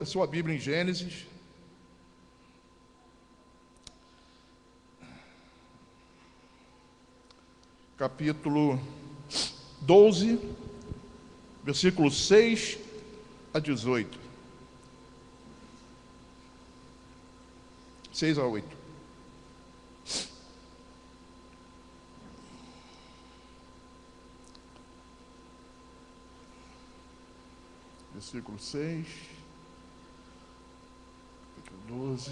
a sua Bíblia em Gênesis, capítulo 12, versículos 6 a 18. 6 a 8. Versículo 6, capítulo 12.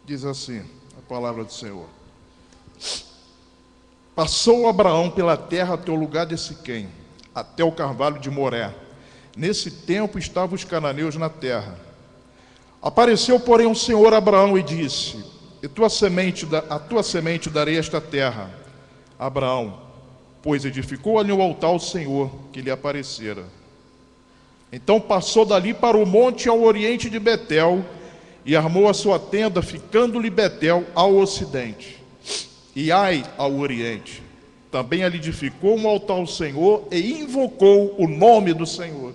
Diz assim a palavra do Senhor: Passou Abraão pela terra até o lugar de Siquém, até o carvalho de Moré. Nesse tempo estavam os cananeus na terra. Apareceu, porém, o Senhor a Abraão e disse: a tua semente darei esta terra. Abraão, pois, edificou ali um altar ao Senhor que lhe aparecera. Então passou dali para o monte ao oriente de Betel e armou a sua tenda, ficando-lhe Betel ao ocidente e Ai ao oriente. Também ali edificou um altar ao Senhor e invocou o nome do Senhor.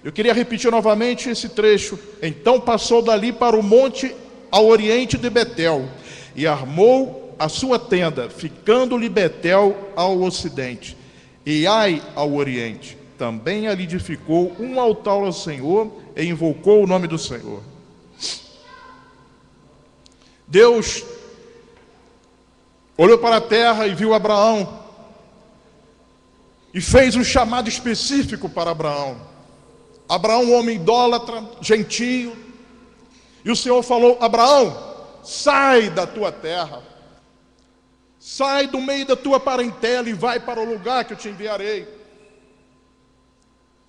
Eu queria repetir novamente esse trecho. Então passou dali para o monte ao oriente de Betel e armou a sua tenda, ficando-lhe Betel ao ocidente e Ai ao oriente. Também ali edificou um altar ao Senhor e invocou o nome do Senhor. Deus olhou para a terra e viu Abraão e fez um chamado específico para Abraão. Abraão, um homem idólatra, gentio. E o Senhor falou: Abraão, sai da tua terra, sai do meio da tua parentela e vai para o lugar que eu te enviarei.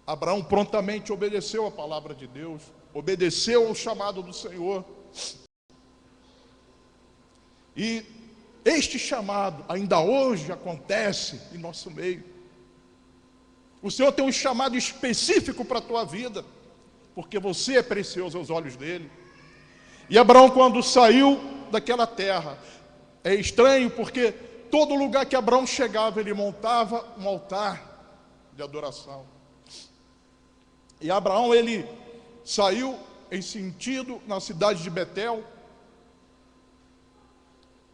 Abraão prontamente obedeceu a palavra de Deus, obedeceu ao chamado do Senhor. E este chamado ainda hoje acontece em nosso meio. O Senhor tem um chamado específico para a tua vida, porque você é precioso aos olhos dele. E Abraão, quando saiu daquela terra, é estranho porque todo lugar que Abraão chegava, ele montava um altar de adoração. E Abraão, ele saiu em sentido na cidade de Betel.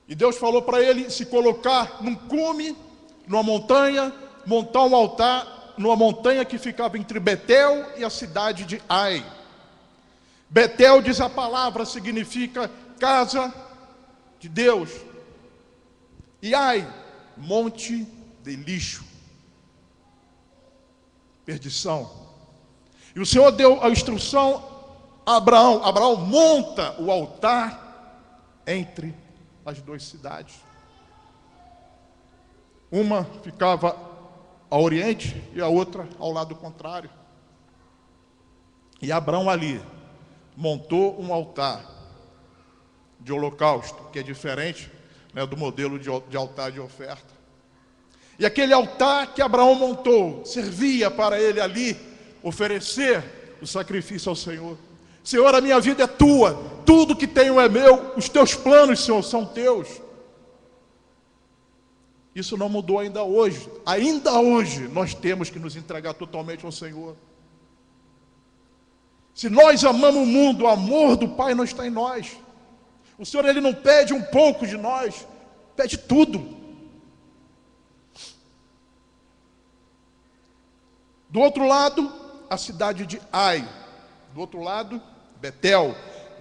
E Deus falou para ele se colocar num cume, numa montanha, montar um altar numa montanha que ficava entre Betel e a cidade de Ai. Betel, diz a palavra, significa casa de Deus. E Ai, monte de lixo, perdição. E o Senhor deu a instrução a Abraão: Abraão, monta o altar entre as duas cidades. Uma ficava ao oriente e a outra ao lado contrário. E Abraão ali montou um altar de holocausto, que é diferente, né, do modelo de altar de oferta. E aquele altar que Abraão montou servia para ele ali oferecer o sacrifício ao Senhor. Senhor, a minha vida é tua, tudo que tenho é meu, os teus planos, Senhor, são teus. Isso não mudou ainda hoje. Ainda hoje nós temos que nos entregar totalmente ao Senhor. Se nós amamos o mundo, o amor do Pai não está em nós. O Senhor, ele não pede um pouco de nós, pede tudo. Do outro lado, a cidade de Ai. Do outro lado, Betel.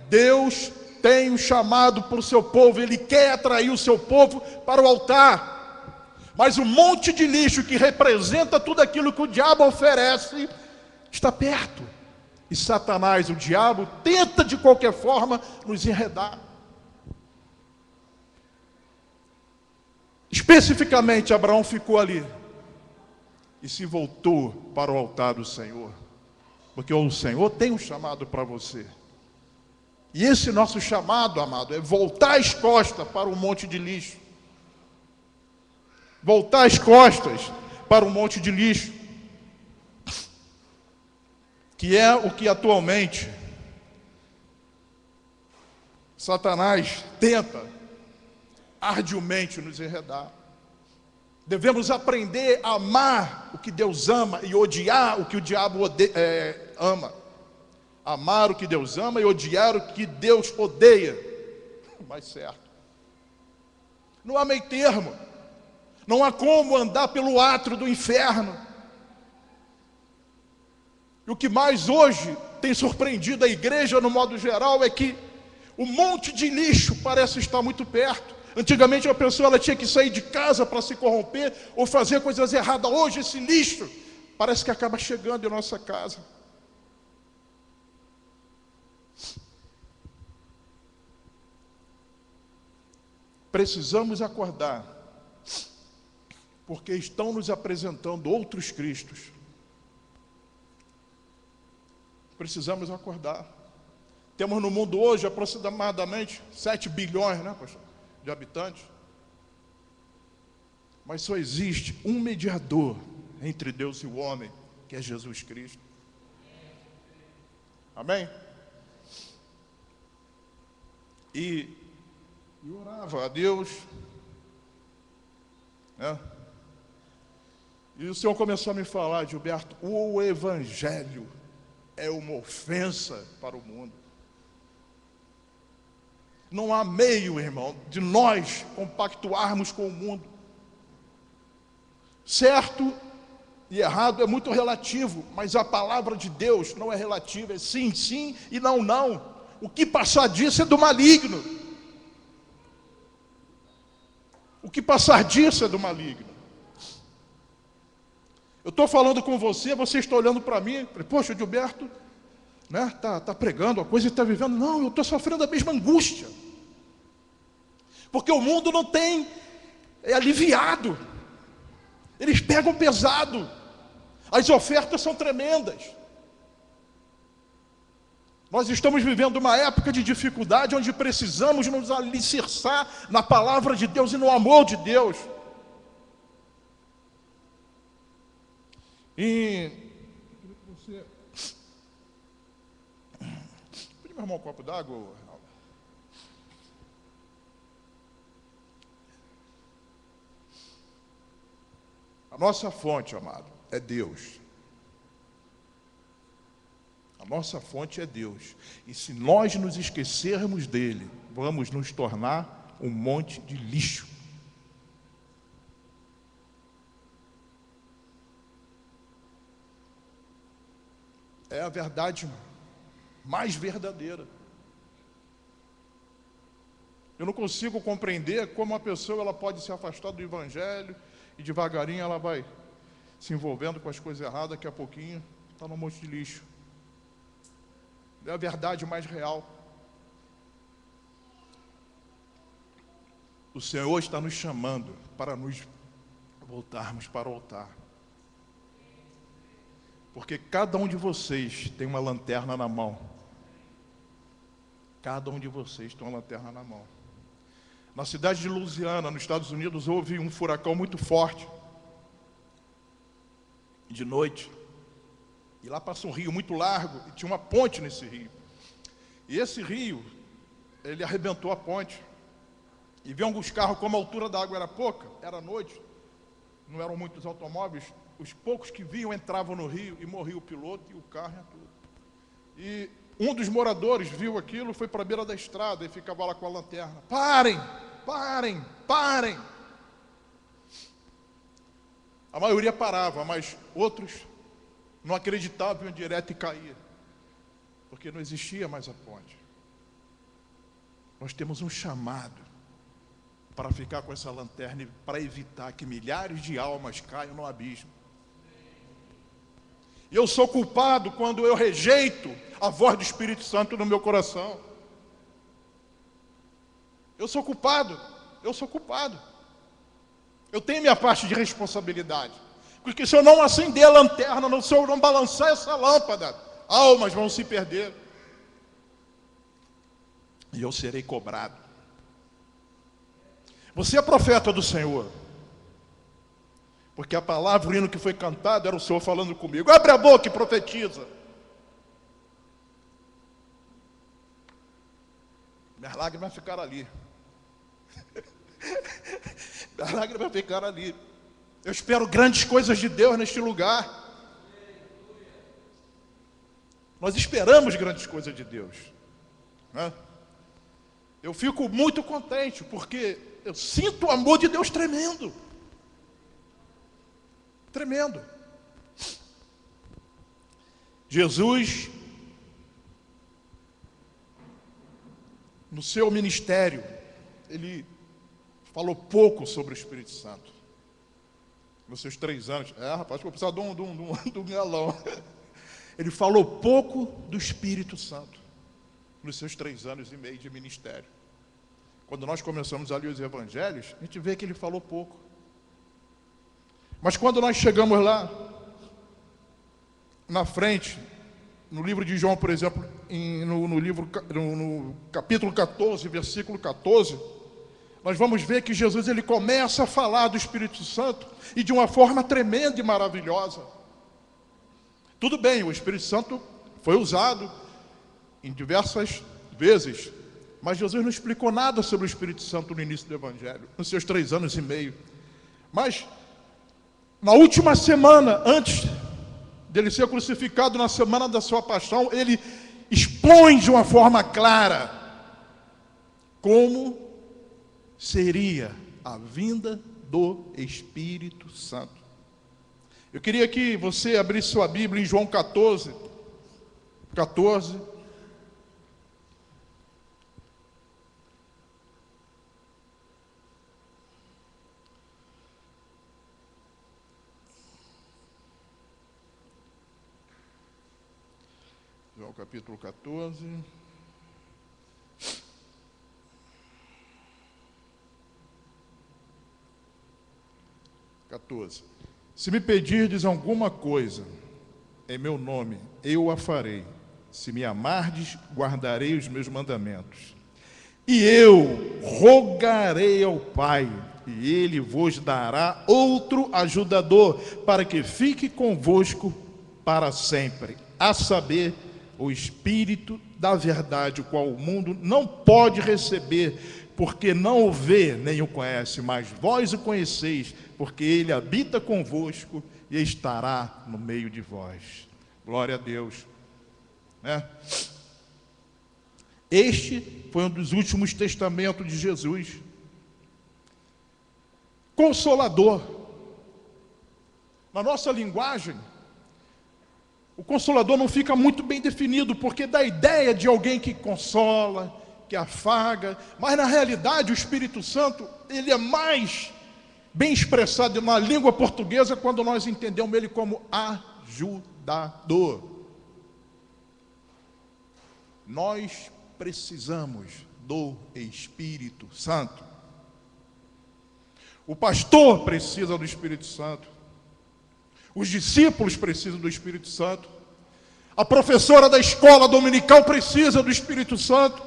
Deus tem um chamado para o seu povo, ele quer atrair o seu povo para o altar. Mas o monte de lixo que representa tudo aquilo que o diabo oferece está perto. E Satanás, o diabo, tenta de qualquer forma nos enredar. Especificamente, Abraão ficou ali e se voltou para o altar do Senhor. Porque o Senhor tem um chamado para você. E esse nosso chamado, amado, é voltar as costas para o monte de lixo. Voltar as costas para o monte de lixo. Que é o que atualmente Satanás tenta arduamente nos enredar. Devemos aprender a amar o que Deus ama e odiar o que o diabo ama. Amar o que Deus ama e odiar o que Deus odeia. Mais certo. Não há meio termo. Não há como andar pelo átrio do inferno. E o que mais hoje tem surpreendido a igreja no modo geral é que o monte de lixo parece estar muito perto. Antigamente a pessoa ela tinha que sair de casa para se corromper ou fazer coisas erradas. Hoje esse lixo parece que acaba chegando em nossa casa. Precisamos acordar, porque estão nos apresentando outros cristos. Precisamos acordar. Temos no mundo hoje aproximadamente 7 bilhões, né, pastor, de habitantes. Mas só existe um mediador entre Deus e o homem, que é Jesus Cristo. Amém? E orava a Deus, né? E o Senhor começou a me falar, Gilberto, o Evangelho é uma ofensa para o mundo. Não há meio, irmão, de nós compactuarmos com o mundo. Certo e errado é muito relativo, mas a palavra de Deus não é relativa, é sim, sim e não, não. O que passar disso é do maligno. O que passar disso é do maligno. Eu estou falando com você, você está olhando para mim, poxa, Gilberto, né, tá pregando a coisa e está vivendo. Não, eu estou sofrendo a mesma angústia. Porque o mundo não tem aliviado. Eles pegam pesado. As ofertas são tremendas. Nós estamos vivendo uma época de dificuldade onde precisamos nos alicerçar na palavra de Deus e no amor de Deus. E você pode me arrumar um copo d'água? A nossa fonte, amado, é Deus. A nossa fonte é Deus. E se nós nos esquecermos dele, vamos nos tornar um monte de lixo. É a verdade mais verdadeira. Eu não consigo compreender como uma pessoa ela pode se afastar do Evangelho e devagarinho ela vai se envolvendo com as coisas erradas, daqui a pouquinho está num monte de lixo. É a verdade mais real. O Senhor está nos chamando para nos voltarmos para o altar. Porque cada um de vocês tem uma lanterna na mão. Cada um de vocês tem uma lanterna na mão. Na cidade de Louisiana, nos Estados Unidos, houve um furacão muito forte. De noite. E lá passa um rio muito largo e tinha uma ponte nesse rio. E esse rio, ele arrebentou a ponte. E viam alguns carros, como a altura da água era pouca, era noite, não eram muitos automóveis, os poucos que vinham entravam no rio e morria o piloto e o carro e tudo. E um dos moradores viu aquilo, foi para a beira da estrada e ficava lá com a lanterna. Parem, parem, parem. A maioria parava, mas outros não acreditavam, iam direto e caía. Porque não existia mais a ponte. Nós temos um chamado para ficar com essa lanterna e para evitar que milhares de almas caiam no abismo. E eu sou culpado quando eu rejeito a voz do Espírito Santo no meu coração. Eu sou culpado, eu sou culpado. Eu tenho minha parte de responsabilidade. Porque se eu não acender a lanterna, se eu não balançar essa lâmpada, almas vão se perder. E eu serei cobrado. Você é profeta do Senhor. Porque a palavra, o hino que foi cantado, era o Senhor falando comigo. Abre a boca e profetiza. Minhas lágrimas ficaram ali. Minhas lágrimas ficaram ali. Eu espero grandes coisas de Deus neste lugar. Nós esperamos grandes coisas de Deus, né? Eu fico muito contente, porque eu sinto o amor de Deus tremendo. Tremendo. Jesus, no seu ministério, ele falou pouco sobre o Espírito Santo. Nos seus 3 anos. Rapaz, eu precisava de um galão. Ele falou pouco do Espírito Santo nos seus 3 anos e meio de ministério. Quando nós começamos a ler os evangelhos, a gente vê que ele falou pouco. Mas quando nós chegamos lá, na frente, no livro de João, por exemplo, no capítulo 14, versículo 14, nós vamos ver que Jesus ele começa a falar do Espírito Santo e de uma forma tremenda e maravilhosa. Tudo bem, o Espírito Santo foi usado em diversas vezes, mas Jesus não explicou nada sobre o Espírito Santo no início do Evangelho, nos seus 3 anos e meio. Mas, na última semana, antes dele ser crucificado, na semana da sua paixão, ele expõe de uma forma clara como seria a vinda do Espírito Santo. Eu queria que você abrisse sua Bíblia em João 14. João capítulo 14. Se me pedirdes alguma coisa em meu nome, eu a farei. Se me amardes, guardarei os meus mandamentos. E eu rogarei ao Pai, e Ele vos dará outro ajudador, para que fique convosco para sempre, a saber, o Espírito da verdade, o qual o mundo não pode receber, porque não o vê nem o conhece, mas vós o conheceis, porque ele habita convosco e estará no meio de vós. Glória a Deus, né? Este foi um dos últimos testamentos de Jesus. Consolador. Na nossa linguagem, o Consolador não fica muito bem definido, porque dá a ideia de alguém que consola, que afaga, mas na realidade o Espírito Santo, ele é mais bem expressado na língua portuguesa quando nós entendemos ele como ajudador. Nós precisamos do Espírito Santo. O pastor precisa do Espírito Santo. Os discípulos precisam do Espírito Santo. A professora da escola dominical precisa do Espírito Santo.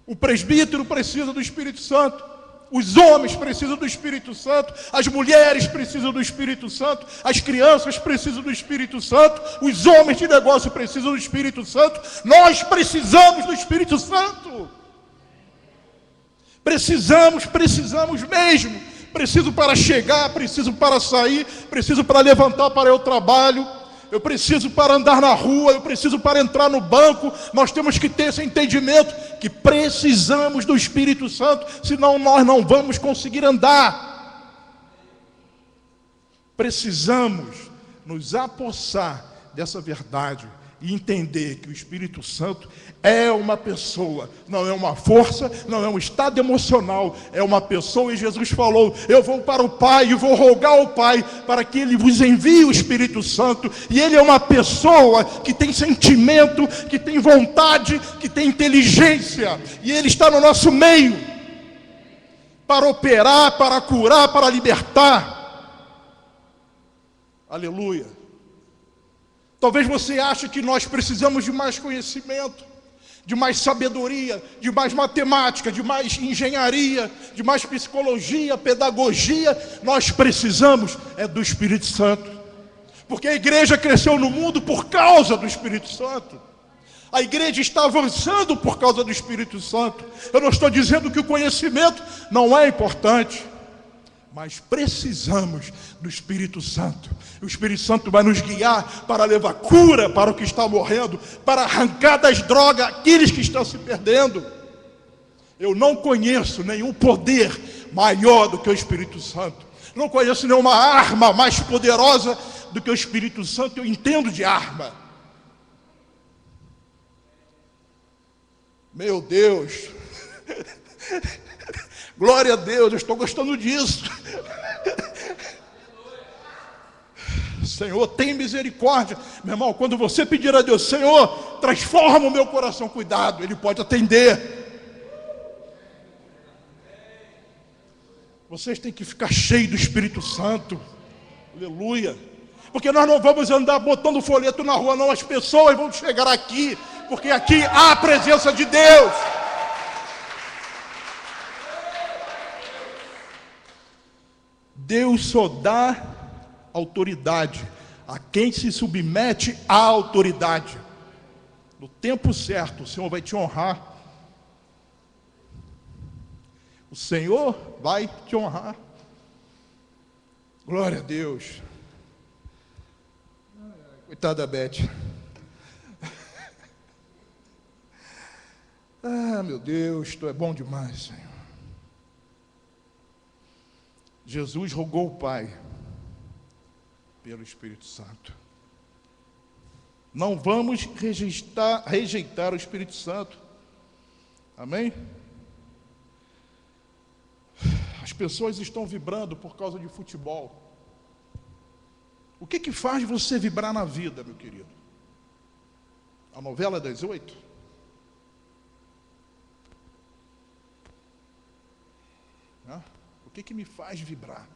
O presbítero precisa do Espírito Santo. Os homens precisam do Espírito Santo. As mulheres precisam do Espírito Santo. As crianças precisam do Espírito Santo. Os homens de negócio precisam do Espírito Santo. Nós precisamos do Espírito Santo. Precisamos mesmo. Preciso para chegar, preciso para sair, preciso para levantar para ir ao trabalho, eu preciso para andar na rua, eu preciso para entrar no banco. Nós temos que ter esse entendimento que precisamos do Espírito Santo, senão nós não vamos conseguir andar. Precisamos nos apossar dessa verdade e entender que o Espírito Santo é uma pessoa, não é uma força, não é um estado emocional, é uma pessoa. E Jesus falou: eu vou para o Pai e vou rogar ao Pai para que Ele vos envie o Espírito Santo. E Ele é uma pessoa que tem sentimento, que tem vontade, que tem inteligência, e Ele está no nosso meio para operar, para curar, para libertar. Aleluia. Talvez você ache que nós precisamos de mais conhecimento, de mais sabedoria, de mais matemática, de mais engenharia, de mais psicologia, pedagogia. Nós precisamos do Espírito Santo, porque a igreja cresceu no mundo por causa do Espírito Santo. A igreja está avançando por causa do Espírito Santo. Eu não estou dizendo que o conhecimento não é importante, mas precisamos do Espírito Santo. O Espírito Santo vai nos guiar para levar cura para o que está morrendo, para arrancar das drogas aqueles que estão se perdendo. Eu não conheço nenhum poder maior do que o Espírito Santo. Não conheço nenhuma arma mais poderosa do que o Espírito Santo. Eu entendo de arma. Meu Deus. Glória a Deus, eu estou gostando disso. Senhor, tem misericórdia. Meu irmão, quando você pedir a Deus, Senhor, transforma o meu coração, cuidado, Ele pode atender. Vocês têm que ficar cheios do Espírito Santo. Aleluia. Porque nós não vamos andar botando folheto na rua, não. As pessoas vão chegar aqui, porque aqui há a presença de Deus. Deus só dá autoridade a quem se submete à autoridade. No tempo certo, o Senhor vai te honrar. O Senhor vai te honrar. Glória a Deus. Coitada da Beth. Ah, meu Deus, Tu é bom demais, Senhor. Jesus rogou o Pai pelo Espírito Santo. Não vamos rejeitar o Espírito Santo. Amém? As pessoas estão vibrando por causa de futebol. O que faz você vibrar na vida, meu querido? A novela das 8? O que me faz vibrar?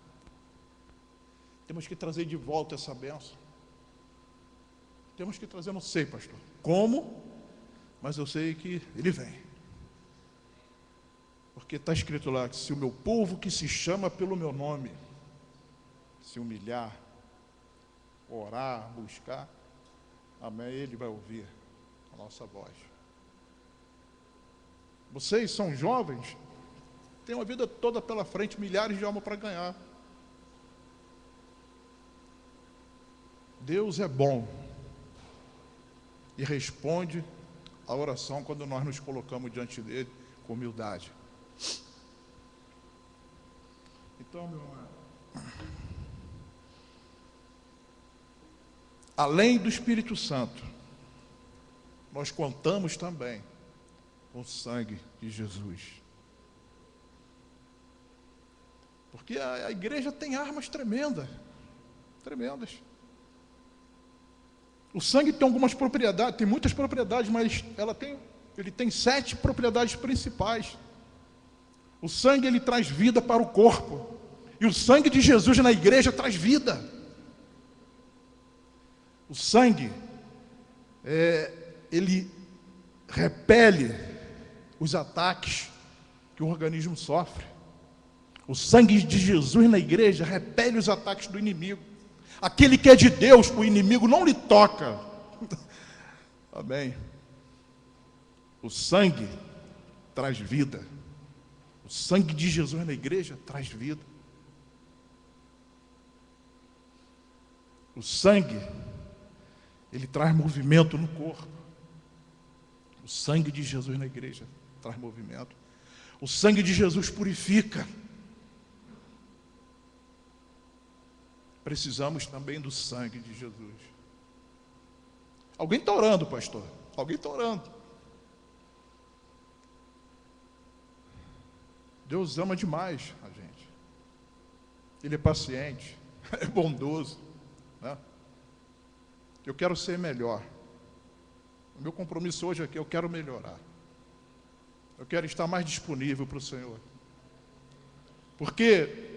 Temos que trazer de volta essa bênção. Temos que trazer, não sei, pastor, como, mas eu sei que Ele vem. Porque está escrito lá que se o meu povo que se chama pelo meu nome se humilhar, orar, buscar, amém, Ele vai ouvir a nossa voz. Vocês são jovens, têm uma vida toda pela frente, milhares de almas para ganhar. Deus é bom e responde a oração quando nós nos colocamos diante dele com humildade. Então, meu amado, além do Espírito Santo, nós contamos também com o sangue de Jesus. Porque a igreja tem armas tremendas. O sangue tem algumas propriedades, tem muitas propriedades, mas ele tem 7 propriedades principais. O sangue, ele traz vida para o corpo. E o sangue de Jesus na igreja traz vida. O sangue, ele repele os ataques que o organismo sofre. O sangue de Jesus na igreja repele os ataques do inimigo. Aquele que é de Deus, o inimigo não lhe toca. Amém. O sangue traz vida. O sangue de Jesus na igreja traz vida. O sangue, ele traz movimento no corpo. O sangue de Jesus na igreja traz movimento. O sangue de Jesus purifica. Precisamos também do sangue de Jesus. Alguém está orando, pastor? Alguém está orando. Deus ama demais a gente. Ele é paciente, é bondoso, né? Eu quero ser melhor. O meu compromisso hoje aqui, eu quero melhorar. Eu quero estar mais disponível para o Senhor. Porque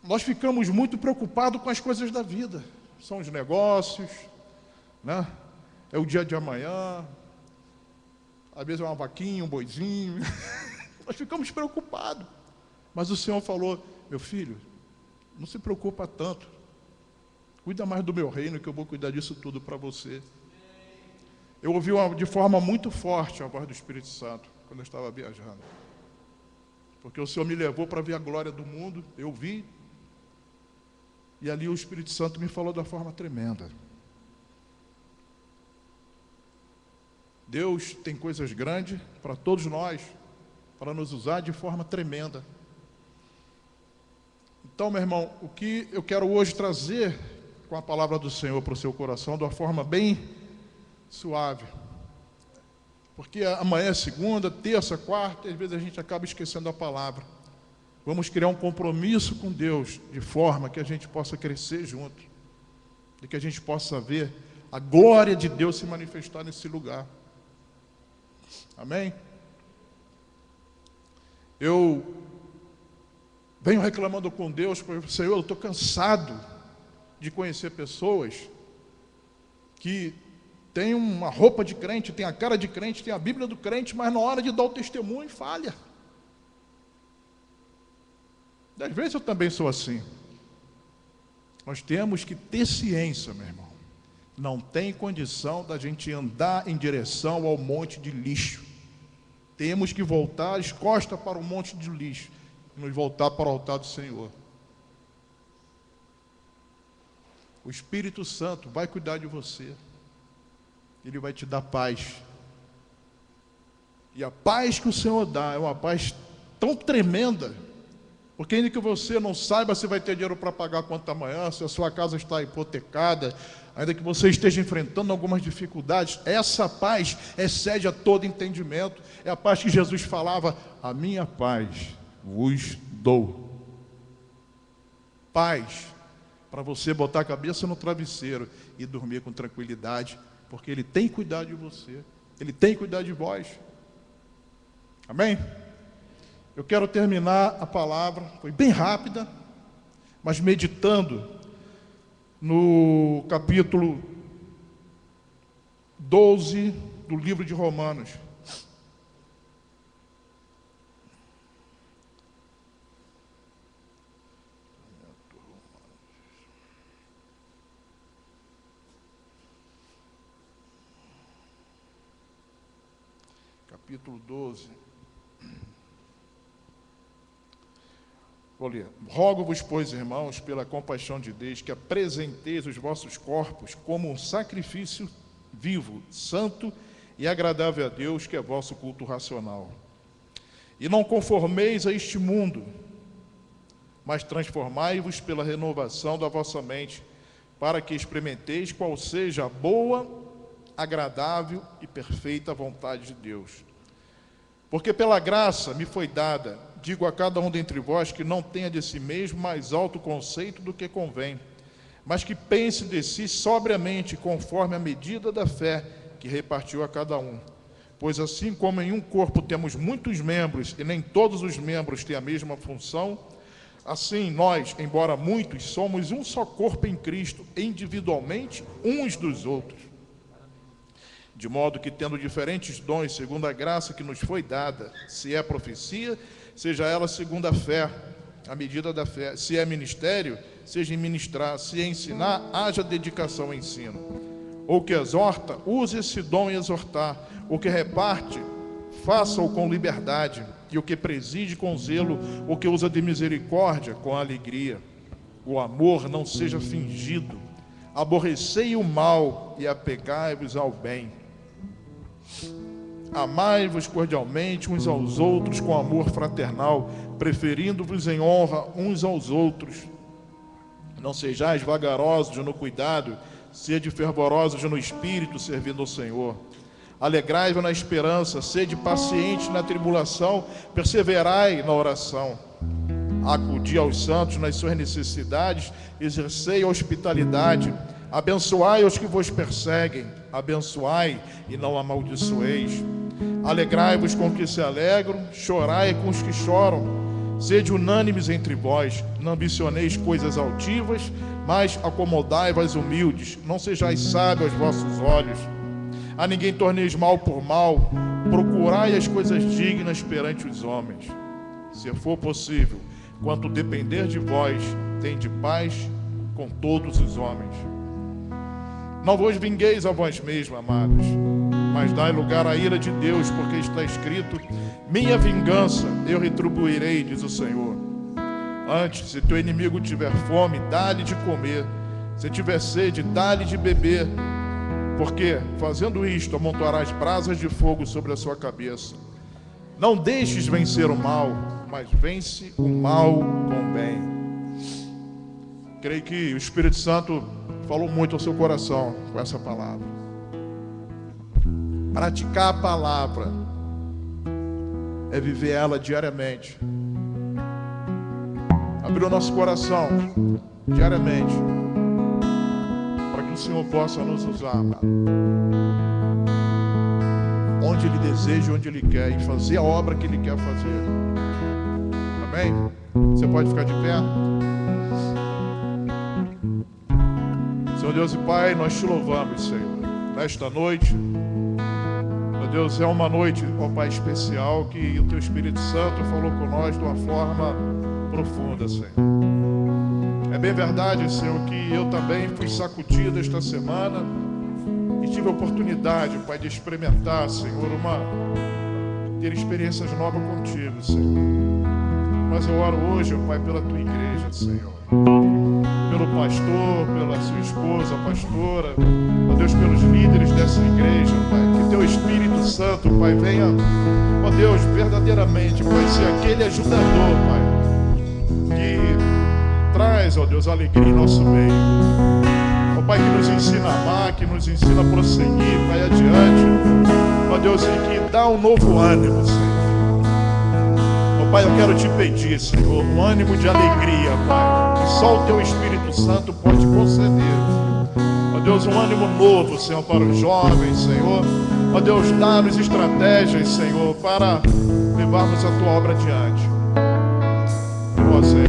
nós ficamos muito preocupados com as coisas da vida. São os negócios, né? É o dia de amanhã. Às vezes é uma vaquinha, um boizinho. Nós ficamos preocupados. Mas o Senhor falou: meu filho, não se preocupa tanto. Cuida mais do meu reino, que eu vou cuidar disso tudo para você. Eu ouvi de forma muito forte a voz do Espírito Santo, quando eu estava viajando. Porque o Senhor me levou para ver a glória do mundo, eu vi, e ali o Espírito Santo me falou da forma tremenda. Deus tem coisas grandes para todos nós, para nos usar de forma tremenda. Então, meu irmão, o que eu quero hoje trazer com a palavra do Senhor para o seu coração, de uma forma bem suave. Porque amanhã é segunda, terça, quarta, e às vezes a gente acaba esquecendo a palavra. Vamos criar um compromisso com Deus, de forma que a gente possa crescer junto, e que a gente possa ver a glória de Deus se manifestar nesse lugar. Amém? Eu venho reclamando com Deus, porque, Senhor, eu estou cansado de conhecer pessoas que têm uma roupa de crente, têm a cara de crente, têm a Bíblia do crente, mas na hora de dar o testemunho, falha. Às vezes eu também sou assim. Nós temos que ter ciência, meu irmão. Não tem condição da gente andar em direção ao monte de lixo. Temos que voltar as costas para o monte de lixo e nos voltar para o altar do Senhor. O Espírito Santo vai cuidar de você. Ele vai te dar paz. E a paz que o Senhor dá é uma paz tão tremenda, porque ainda que você não saiba se vai ter dinheiro para pagar a conta amanhã, se a sua casa está hipotecada, ainda que você esteja enfrentando algumas dificuldades, essa paz excede a todo entendimento. É a paz que Jesus falava: a minha paz vos dou. Paz para você botar a cabeça no travesseiro e dormir com tranquilidade, porque Ele tem cuidado de você, Ele tem cuidado de vós. Amém? Eu quero terminar a palavra, foi bem rápida, mas meditando no capítulo 12 do livro de Romanos. Capítulo 12. Vou ler. Rogo-vos, pois, irmãos, pela compaixão de Deus, que apresenteis os vossos corpos como um sacrifício vivo, santo e agradável a Deus, que é vosso culto racional. E não conformeis a este mundo, mas transformai-vos pela renovação da vossa mente, para que experimenteis qual seja a boa, agradável e perfeita vontade de Deus. Porque pela graça me foi dada, digo a cada um dentre vós, que não tenha de si mesmo mais alto conceito do que convém, mas que pense de si sobriamente, conforme a medida da fé que repartiu a cada um. Pois assim como em um corpo temos muitos membros, e nem todos os membros têm a mesma função, assim nós, embora muitos, somos um só corpo em Cristo, individualmente uns dos outros. De modo que, tendo diferentes dons, segundo a graça que nos foi dada, se é profecia, seja ela segundo a fé, a medida da fé. Se é ministério, seja em ministrar. Se é ensinar, haja dedicação ao ensino. O que exorta, use esse dom em exortar. O que reparte, faça-o com liberdade. E o que preside com zelo, o que usa de misericórdia com alegria. O amor não seja fingido. Aborrecei o mal e apegai-vos ao bem. Amai-vos cordialmente uns aos outros com amor fraternal, preferindo-vos em honra uns aos outros. Não sejais vagarosos no cuidado, sede fervorosos no espírito, servindo ao Senhor. Alegrai-vos na esperança, sede pacientes na tribulação, perseverai na oração. Acudi aos santos nas suas necessidades, exercei a hospitalidade. Abençoai os que vos perseguem, abençoai e não amaldiçoeis. Alegrai-vos com os que se alegram, chorai com os que choram. Sede unânimes entre vós, não ambicioneis coisas altivas, mas acomodai-vos humildes. Não sejais sábios aos vossos olhos. A ninguém torneis mal por mal, procurai as coisas dignas perante os homens. Se for possível, quanto depender de vós, tende paz com todos os homens. Não vos vingueis a vós mesmos, amados, mas dai lugar à ira de Deus, porque está escrito: Minha vingança eu retribuirei, diz o Senhor. Antes, se teu inimigo tiver fome, dá-lhe de comer. Se tiver sede, dá-lhe de beber. Porque, fazendo isto, amontoarás brasas de fogo sobre a sua cabeça. Não deixes vencer o mal, mas vence o mal com o bem. Creio que o Espírito Santo falou muito ao seu coração com essa palavra. Praticar a palavra é viver ela diariamente. Abrir o nosso coração diariamente para que o Senhor possa nos usar, onde Ele deseja, onde Ele quer, e fazer a obra que Ele quer fazer. Amém? Você pode ficar de pé? Senhor Deus e Pai, nós te louvamos, Senhor, nesta noite. Meu Deus, é uma noite, ó Pai, especial, que o Teu Espírito Santo falou com nós de uma forma profunda, Senhor. É bem verdade, Senhor, que eu também fui sacudido esta semana e tive a oportunidade, Pai, de experimentar, Senhor, ter experiências novas contigo, Senhor. Mas eu oro hoje, ó Pai, pela Tua igreja, Senhor. Pelo pastor, pela sua esposa, a pastora, ó Deus, pelos líderes dessa igreja, Pai. Que Teu Espírito Santo, Pai, venha, ó Deus, verdadeiramente, Pai, ser aquele ajudador, Pai, que traz, ó Deus, alegria em nosso meio. Ó Pai, que nos ensina a amar, que nos ensina a prosseguir, Pai, adiante. Ó Deus, e que dá um novo ânimo, Senhor. Pai, eu quero te pedir, Senhor, um ânimo de alegria, Pai, que só o Teu Espírito Santo pode conceder. Ó Deus, um ânimo novo, Senhor, para os jovens, Senhor. Ó Deus, dá-nos estratégias, Senhor, para levarmos a Tua obra adiante. Ó Senhor,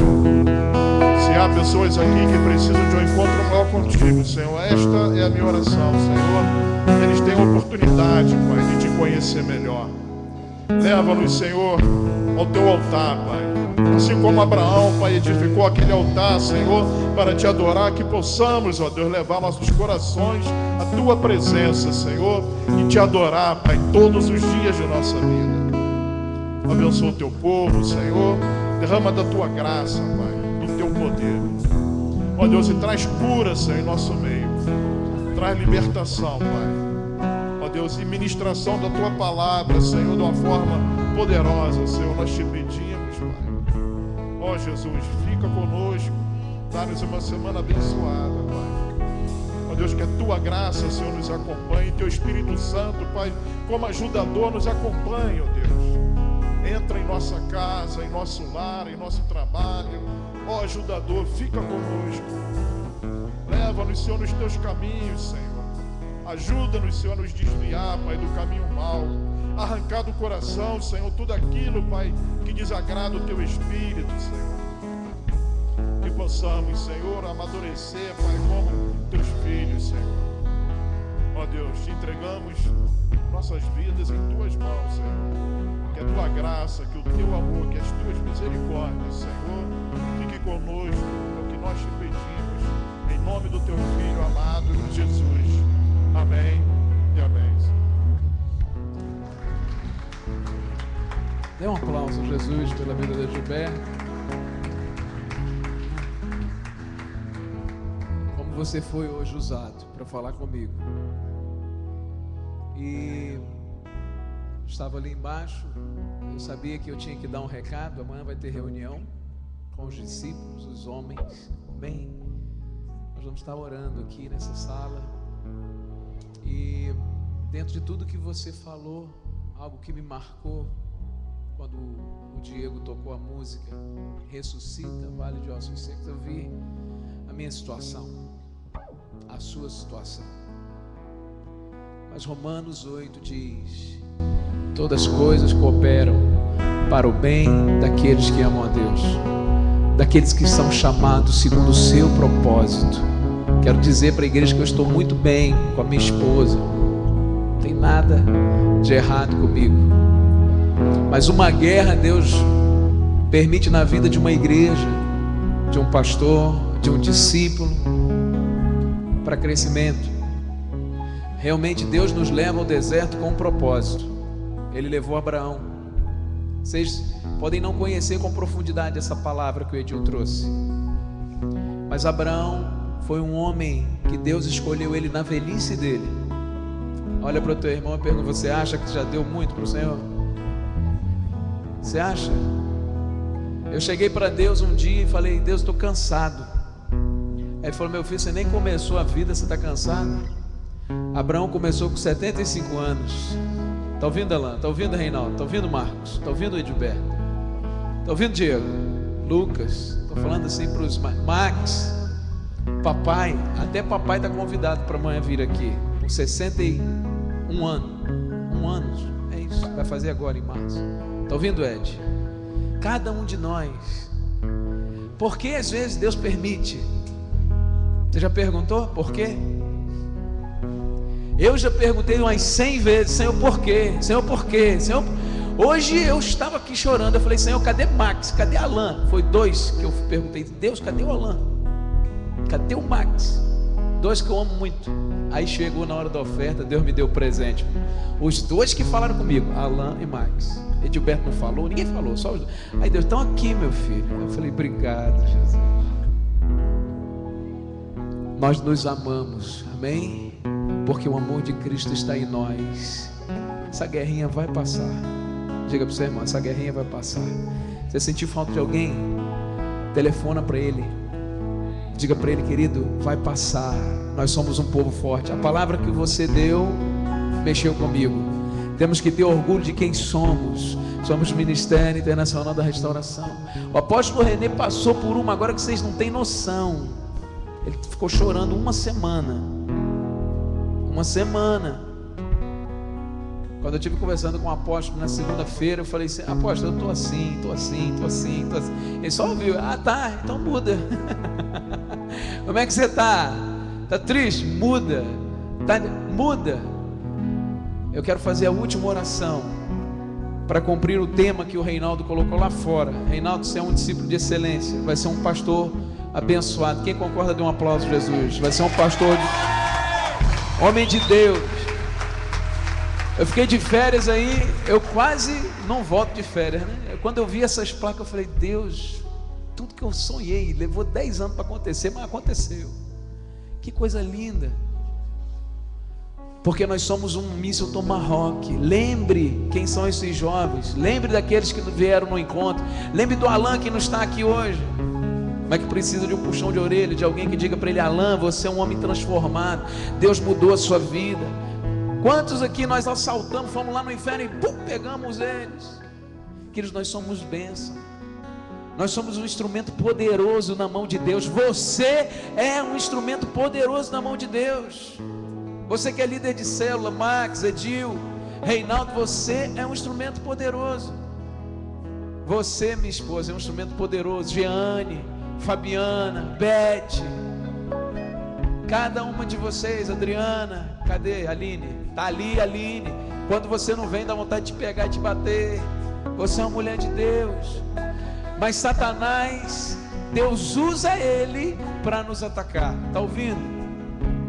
se há pessoas aqui que precisam de um encontro maior contigo, Senhor, esta é a minha oração, Senhor. Eles têm a oportunidade, Pai, de Te conhecer melhor. Leva-nos, Senhor, ao Teu altar, Pai. Assim como Abraão, Pai, edificou aquele altar, Senhor, para Te adorar, que possamos, ó Deus, levar nossos corações à Tua presença, Senhor, e Te adorar, Pai, todos os dias de nossa vida. Abençoa o Teu povo, Senhor. Derrama da Tua graça, Pai, do Teu poder. Ó Deus, e traz cura, Senhor, em nosso meio. Traz libertação, Pai. Ó Deus, e ministração da Tua palavra, Senhor, de uma forma poderosa, Senhor, nós te pedimos, Pai. Ó Jesus, fica conosco, dá-nos uma semana abençoada, Pai. Ó Deus, que a Tua graça, Senhor, nos acompanhe, Teu Espírito Santo, Pai, como ajudador, nos acompanhe, ó Deus. Entra em nossa casa, em nosso lar, em nosso trabalho. Ó ajudador, fica conosco. Leva-nos, Senhor, nos Teus caminhos, Senhor. Ajuda-nos, Senhor, a nos desviar, Pai, do caminho mau. Arrancar do coração, Senhor, tudo aquilo, Pai, que desagrada o Teu Espírito, Senhor. Que possamos, Senhor, amadurecer, Pai, como Teus filhos, Senhor. Ó Deus, Te entregamos nossas vidas em Tuas mãos, Senhor. Que a Tua graça, que o Teu amor, que as Tuas misericórdias, Senhor, fique conosco, é o que nós Te pedimos, em nome do Teu Filho amado, Jesus. Amém e amém. Dê um aplauso a Jesus pela vida de Gilberto. Como você foi hoje usado para falar comigo. E estava ali embaixo, eu sabia que eu tinha que dar um recado. Amanhã vai ter reunião com os discípulos, os homens. Bem, nós vamos estar orando aqui nessa sala. E dentro de tudo que você falou, algo que me marcou, quando o Diego tocou a música Ressuscita, Vale de Ossos Secos, eu vi a minha situação, a sua situação. Mas Romanos 8 diz: todas as coisas cooperam para o bem daqueles que amam a Deus, daqueles que são chamados segundo o seu propósito. Quero dizer para a igreja que eu estou muito bem com a minha esposa, não tem nada de errado comigo. Mas uma guerra Deus permite na vida de uma igreja, de um pastor, de um discípulo, para crescimento. Realmente Deus nos leva ao deserto com um propósito. Ele levou Abraão, Vocês podem não conhecer com profundidade essa palavra que o Edil trouxe, mas Abraão foi um homem que Deus escolheu ele na velhice dele. Olha para o teu irmão e pergunta: você acha que já deu muito para o Senhor? Você acha? Eu cheguei para Deus um dia e falei: Deus, estou cansado. Aí ele falou: meu filho, você nem começou a vida, você está cansado? Abraão começou com 75 anos. Está ouvindo, Alan? Está ouvindo, Reinaldo? Está ouvindo, Marcos? Está ouvindo, Edilberto? Está ouvindo, Diego? Lucas? Estou falando assim para os Max, papai. Até papai está convidado para amanhã vir aqui, com 61 anos. É isso, vai fazer agora em março. Está ouvindo, Ed? Cada um de nós. Por que às vezes Deus permite? Você já perguntou por quê? Eu já perguntei umas 100 vezes: Senhor, por quê? Senhor, por quê? Senhor... Hoje eu estava aqui chorando. Eu falei: Senhor, cadê Max? Cadê Alan? Foi 2 que eu perguntei: Deus, cadê o Alan? Cadê o Max? 2 que eu amo muito. Aí chegou na hora da oferta, Deus me deu o presente. Os 2 que falaram comigo, Alan e Max. Edilberto não falou, ninguém falou, só os 2. Aí Deus: estão aqui, meu filho. Eu falei: obrigado, Jesus. Nós nos amamos, amém? Porque o amor de Cristo está em nós. Essa guerrinha vai passar. Diga para o seu irmão: essa guerrinha vai passar. Você sentiu falta de alguém? Telefona para ele. Diga para ele: querido, vai passar. Nós somos um povo forte. A palavra que você deu mexeu comigo. Temos que ter orgulho de quem somos. Somos Ministério Internacional da Restauração. O apóstolo René passou por uma agora que vocês não têm noção. Ele ficou chorando uma semana. Quando eu estive conversando com o apóstolo na segunda-feira, eu falei assim: apóstolo, eu estou assim. Ele só ouviu: ah, tá, então muda. Como é que você está? Está triste? Muda. Muda. Eu quero fazer a última oração para cumprir o tema que o Reinaldo colocou lá fora. Reinaldo, você é um discípulo de excelência, vai ser um pastor abençoado. Quem concorda, dê um aplauso, Jesus. Vai ser um pastor homem de Deus. Eu fiquei de férias aí, eu quase não volto de férias, né? Quando eu vi essas placas, eu falei: Deus, tudo que eu sonhei, levou 10 anos para acontecer, mas aconteceu. Que coisa linda. Porque nós somos um míssil Tomahawk. Lembre quem são esses jovens. Lembre daqueles que vieram no encontro. Lembre do Alan que não está aqui hoje, mas que precisa de um puxão de orelha, de alguém que diga para ele: Alan, você é um homem transformado, Deus mudou a sua vida. Quantos aqui nós assaltamos, fomos lá no inferno e pum, pegamos eles? Queridos, nós somos bênção. Nós somos um instrumento poderoso na mão de Deus. Você é um instrumento poderoso na mão de Deus. Você que é líder de célula, Max, Edil, Reinaldo, você é um instrumento poderoso. Você, minha esposa, é um instrumento poderoso. Jeane, Fabiana, Beth, cada uma de vocês, Adriana, cadê Aline? Está ali, Aline. Quando você não vem, dá vontade de te pegar e te bater. Você é uma mulher de Deus. Mas Satanás, Deus usa ele para nos atacar. Está ouvindo?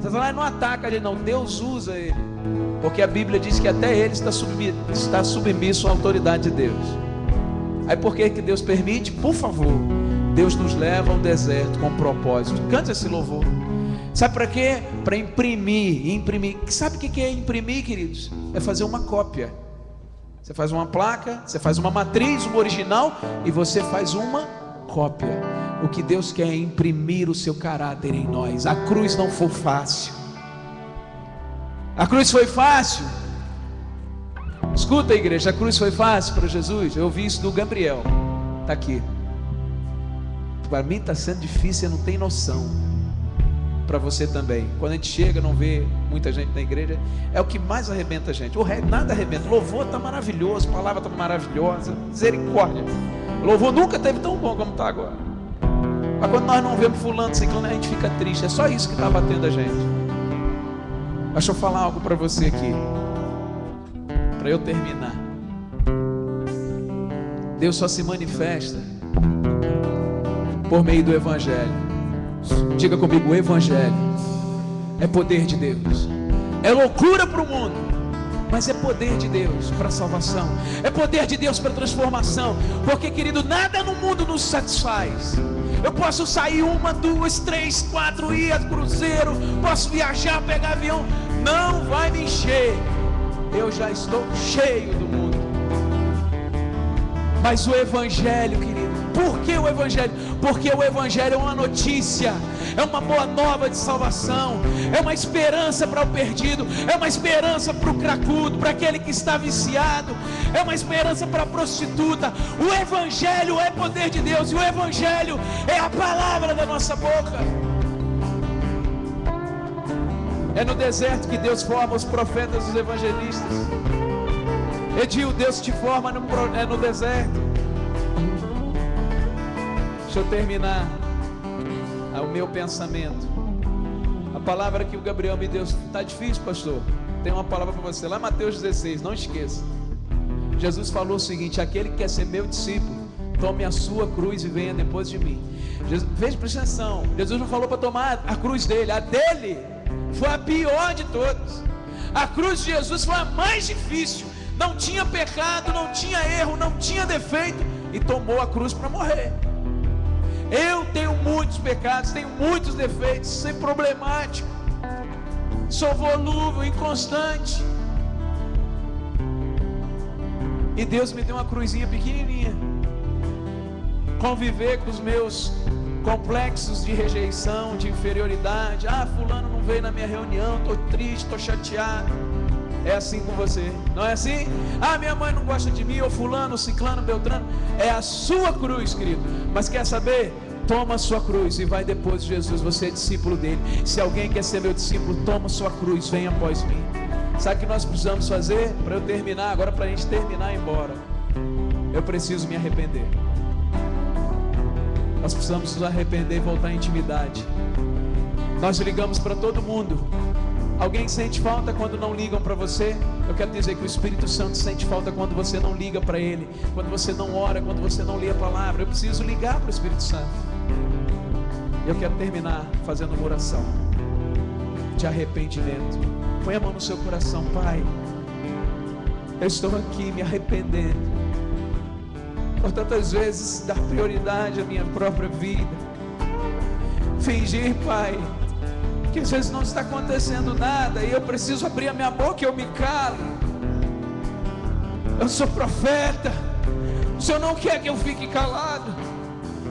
Satanás não ataca ele não, Deus usa ele. Porque a Bíblia diz que até ele está submisso à autoridade de Deus. Aí por que Deus permite? Por favor, Deus nos leva ao deserto com propósito. Canta esse louvor. Sabe para quê? Para imprimir. Sabe o que é imprimir, queridos? É fazer uma cópia. Você faz uma placa, você faz uma matriz, uma original, e você faz uma cópia. O que Deus quer é imprimir o seu caráter em nós. A cruz não foi fácil. A cruz foi fácil. Escuta, igreja, a cruz foi fácil para Jesus. Eu ouvi isso do Gabriel. Está aqui. Para mim está sendo difícil, você não tem noção. Para você também. Quando a gente chega, não vê muita gente na igreja, é o que mais arrebenta a gente. O resto nada arrebenta. O louvor está maravilhoso, a palavra está maravilhosa, misericórdia. O louvor nunca teve tão bom como está agora. Mas quando nós não vemos fulano, ciclano, a gente fica triste. É só isso que está batendo a gente. Deixa eu falar algo para você aqui, para eu terminar. Deus só se manifesta por meio do Evangelho. Diga comigo: o Evangelho é poder de Deus, é loucura para o mundo, Mas é poder de Deus para salvação, é poder de Deus para transformação. Porque, querido, nada no mundo nos satisfaz. Eu posso sair 1, 2, 3, 4, ir a cruzeiro, posso viajar, pegar avião, não vai me encher. Eu já estou cheio do mundo. Mas o Evangelho, querido, por que o Evangelho? Porque o Evangelho é uma notícia, é uma boa nova de salvação, é uma esperança para o perdido, é uma esperança para o cracudo, para aquele que está viciado, é uma esperança para a prostituta. O Evangelho é poder de Deus, e o Evangelho é a palavra da nossa boca. É no deserto que Deus forma os profetas e os evangelistas. Edil, Deus te forma no deserto. Deixa eu terminar o meu pensamento. A palavra que o Gabriel me deu. Está difícil, pastor? Tem uma palavra para você. Lá em Mateus 16, não esqueça. Jesus falou o seguinte: aquele que quer ser meu discípulo, tome a sua cruz e venha depois de mim. Veja, presta atenção. Jesus não falou para tomar a cruz dele. A dele foi a pior de todas. A cruz de Jesus foi a mais difícil. Não tinha pecado, não tinha erro, não tinha defeito, e tomou a cruz para morrer. Eu tenho muitos pecados, tenho muitos defeitos, sou problemático, sou volúvel, inconstante, e Deus me deu uma cruzinha pequenininha. Conviver com os meus complexos de rejeição, de inferioridade. Fulano não veio na minha reunião, estou triste, estou chateado. É assim com você, não é assim? Minha mãe não gosta de mim, ou fulano, ciclano, beltrano. É a sua cruz, querido. Mas quer saber? Toma a sua cruz e vai depois de Jesus. Você é discípulo dele. Se alguém quer ser meu discípulo, toma a sua cruz, vem após mim. Sabe o que nós precisamos fazer? Para eu terminar, agora para a gente terminar e ir embora, eu preciso me arrepender. Nós precisamos nos arrepender e voltar à intimidade. Nós ligamos para todo mundo. Alguém sente falta quando não ligam para você? Eu quero dizer que o Espírito Santo sente falta quando você não liga para Ele, quando você não ora, quando você não lê a palavra. Eu preciso ligar para o Espírito Santo. Eu quero terminar fazendo uma oração de arrependimento. Põe a mão no seu coração. Pai, eu estou aqui me arrependendo por tantas vezes dar prioridade à minha própria vida, fingir, Pai, que às vezes não está acontecendo nada e eu preciso abrir a minha boca e eu me calo. Eu sou profeta, o Senhor não quer que eu fique calado,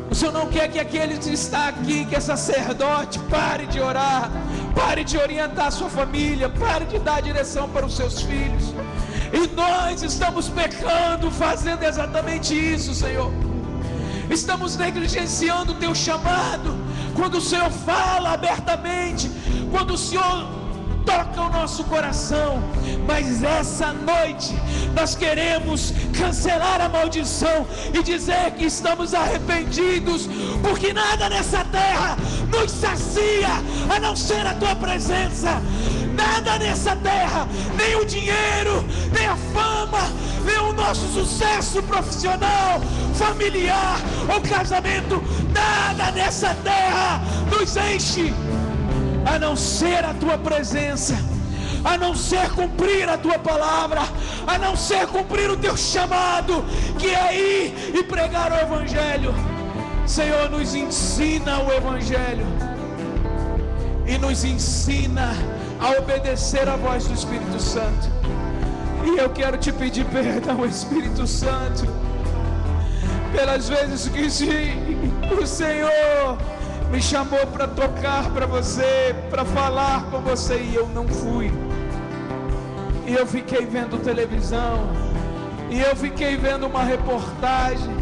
o Senhor não quer que aquele que está aqui, que é sacerdote, pare de orar, pare de orientar a sua família, pare de dar direção para os seus filhos. E nós estamos pecando, fazendo exatamente isso, Senhor. Estamos negligenciando o teu chamado. Quando o Senhor fala abertamente, quando o Senhor toca o nosso coração. Mas essa noite nós queremos cancelar a maldição e dizer que estamos arrependidos, porque nada nessa terra nos sacia a não ser a tua presença. Nada nessa terra, nem o dinheiro, nem a fama, nem o nosso sucesso profissional, familiar ou casamento, nada nessa terra nos enche a não ser a tua presença, a não ser cumprir a tua palavra, a não ser cumprir o teu chamado, que é ir e pregar o Evangelho. Senhor, nos ensina o Evangelho e nos ensina a obedecer a voz do Espírito Santo. E eu quero te pedir perdão, Espírito Santo, pelas vezes que o Senhor me chamou para tocar para você, para falar com você, e eu não fui. E eu fiquei vendo televisão, e eu fiquei vendo uma reportagem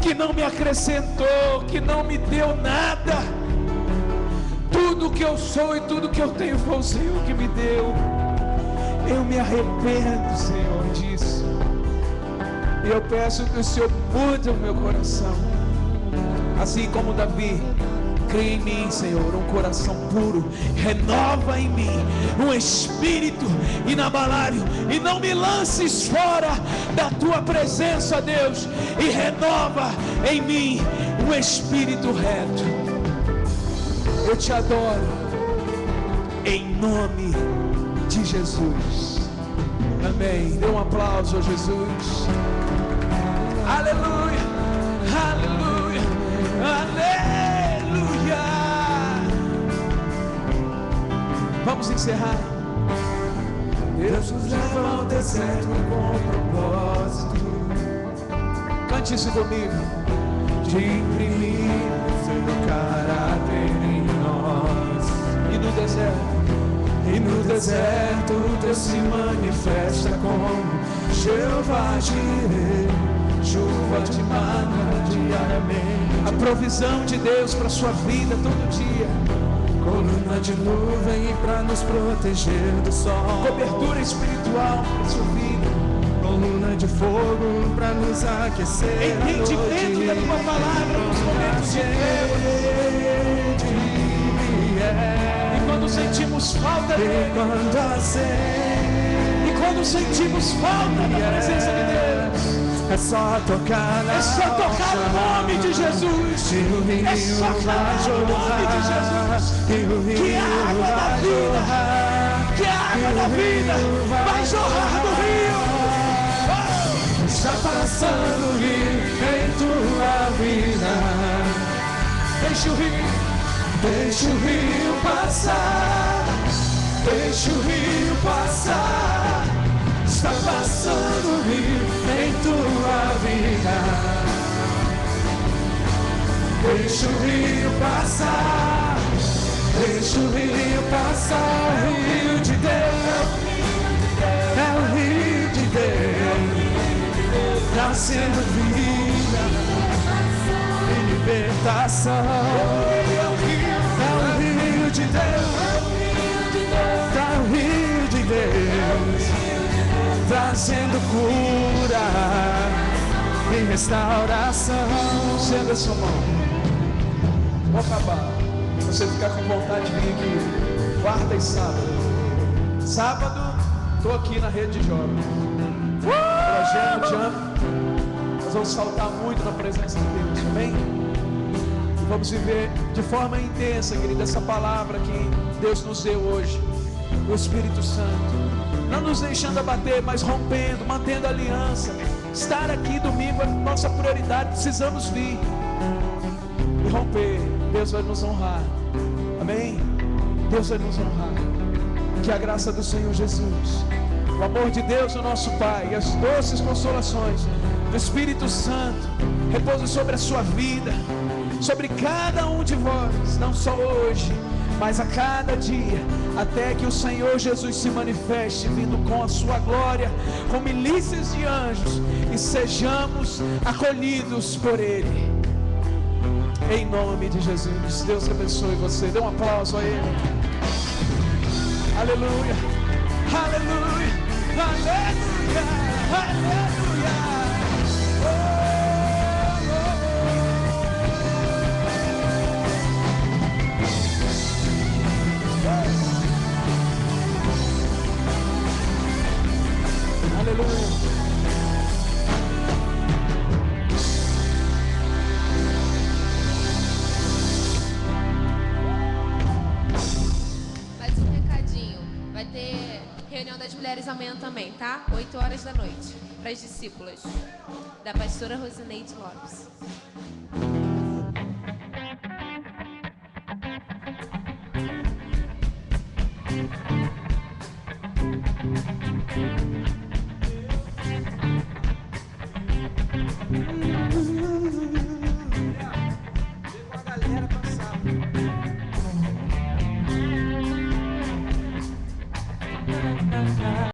que não me acrescentou, que não me deu nada. Tudo que eu sou e tudo que eu tenho foi o Senhor que me deu. Eu me arrependo, Senhor, disso. E eu peço que o Senhor mude o meu coração. Assim como Davi, cria em mim, Senhor, um coração puro. Renova em mim um espírito inabalável. E não me lances fora da tua presença, Deus. E renova em mim um espírito reto. Eu te adoro, em nome de Jesus. Amém. Dê um aplauso a Jesus. Aleluia, aleluia, aleluia. Vamos encerrar. Deus nos leva ao deserto com propósito. Cante isso comigo. De imprimir seu caráter em nós. E no deserto Deus se manifesta como Jeová Jireh, chuva de mana diariamente. A provisão de Deus para sua vida todo dia. Coluna de nuvem para nos proteger do sol. Cobertura espiritual para sua vida. Coluna de fogo para nos aquecer. Entendimento da tua palavra nos momentos de Deus. E quando sentimos falta dele. E quando sentimos falta da presença de Deus. É só tocar no nome de Jesus. É só clamar no nome de Jesus. Que a água da vida, que a água da vida vai jorrar do rio. Está passando o rio em tua vida. Deixa o rio passar. Deixa o rio passar. Está passando o rio em tua vida. Deixa o rio passar. Deixa o rio passar. É o rio de Deus. É o rio de Deus. Trazendo vida e libertação. É o rio de Deus. É o rio de Deus. Trazendo cura e restauração. Estenda a sua mão. Vou acabar. Você ficar com vontade de vir aqui quarta e sábado. Sábado, estou aqui na rede de jovens. Projeto Jump. Nós vamos saltar muito na presença de Deus. Amém? E vamos viver de forma intensa, querida, essa palavra que Deus nos deu hoje. O Espírito Santo. Não nos deixando abater, mas rompendo, mantendo a aliança. Estar aqui domingo é nossa prioridade. Precisamos vir e romper. Deus vai nos honrar. Amém? Deus vai nos honrar. Que a graça do Senhor Jesus, o amor de Deus, o nosso Pai, e as doces consolações do Espírito Santo repousem sobre a sua vida, sobre cada um de vós, não só hoje, mas a cada dia, até que o Senhor Jesus se manifeste, vindo com a sua glória, com milícias de anjos, e sejamos acolhidos por Ele. Em nome de Jesus. Deus abençoe você. Dê um aplauso a Ele. Aleluia, aleluia, aleluia, aleluia. Aleluia. Mais um recadinho. Vai ter reunião das mulheres amanhã também, tá? 8 horas da noite. Para as discípulas. Da pastora Rosineide Lopes. Galera,